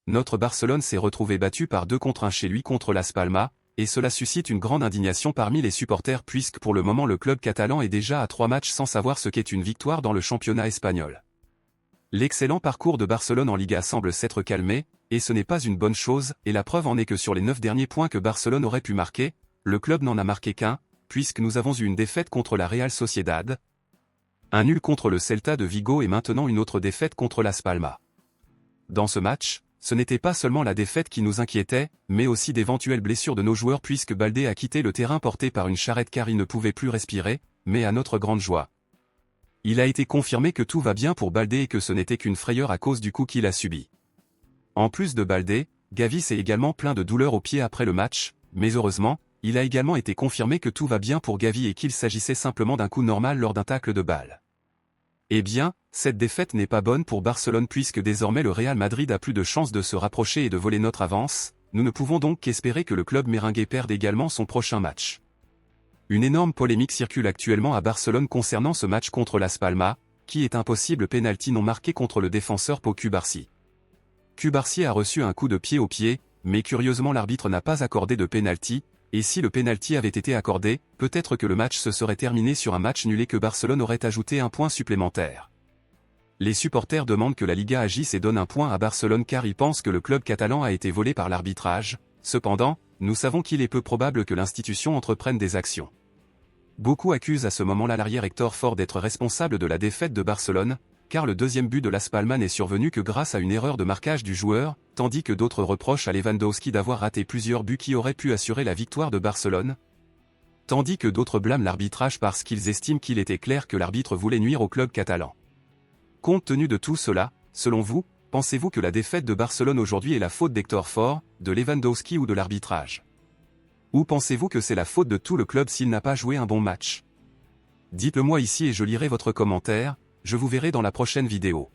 notre Barcelone s'est retrouvé battu par 2-1 chez lui contre Las Palmas, et cela suscite une grande indignation parmi les supporters puisque pour le moment le club catalan est déjà à 3 matchs sans savoir ce qu'est une victoire dans le championnat espagnol. L'excellent parcours de Barcelone en Liga semble s'être calmé, et ce n'est pas une bonne chose, et la preuve en est que sur les 9 derniers points que Barcelone aurait pu marquer, le club n'en a marqué qu'un, puisque nous avons eu une défaite contre la Real Sociedad, un nul contre le Celta de Vigo et maintenant une autre défaite contre Las Palmas. Dans ce match, ce n'était pas seulement la défaite qui nous inquiétait, mais aussi d'éventuelles blessures de nos joueurs puisque Baldé a quitté le terrain porté par une charrette car il ne pouvait plus respirer, mais à notre grande joie. Il a été confirmé que tout va bien pour Baldé et que ce n'était qu'une frayeur à cause du coup qu'il a subi. En plus de Baldé, Gavi s'est également plaint de douleurs au pied après le match, mais heureusement, il a également été confirmé que tout va bien pour Gavi et qu'il s'agissait simplement d'un coup normal lors d'un tacle de balle. Eh bien, cette défaite n'est pas bonne pour Barcelone puisque désormais le Real Madrid a plus de chances de se rapprocher et de voler notre avance, nous ne pouvons donc qu'espérer que le club merengue perde également son prochain match. Une énorme polémique circule actuellement à Barcelone concernant ce match contre Las Palmas, qui est un possible pénalty non marqué contre le défenseur Pau Cubarsí. Cubarsí a reçu un coup de pied au pied, mais curieusement l'arbitre n'a pas accordé de pénalty, et si le pénalty avait été accordé, peut-être que le match se serait terminé sur un match nul et que Barcelone aurait ajouté un point supplémentaire. Les supporters demandent que la Liga agisse et donne un point à Barcelone car ils pensent que le club catalan a été volé par l'arbitrage, cependant, nous savons qu'il est peu probable que l'institution entreprenne des actions. Beaucoup accusent à ce moment-là l'arrière Héctor Ford d'être responsable de la défaite de Barcelone, car le deuxième but de Las Palmas n'est survenu que grâce à une erreur de marquage du joueur, tandis que d'autres reprochent à Lewandowski d'avoir raté plusieurs buts qui auraient pu assurer la victoire de Barcelone, tandis que d'autres blâment l'arbitrage parce qu'ils estiment qu'il était clair que l'arbitre voulait nuire au club catalan. Compte tenu de tout cela, selon vous, pensez-vous que la défaite de Barcelone aujourd'hui est la faute d'Héctor Ford, de Lewandowski ou de l'arbitrage? Ou pensez-vous que c'est la faute de tout le club s'il n'a pas joué un bon match? Dites-le moi ici et je lirai votre commentaire, je vous verrai dans la prochaine vidéo.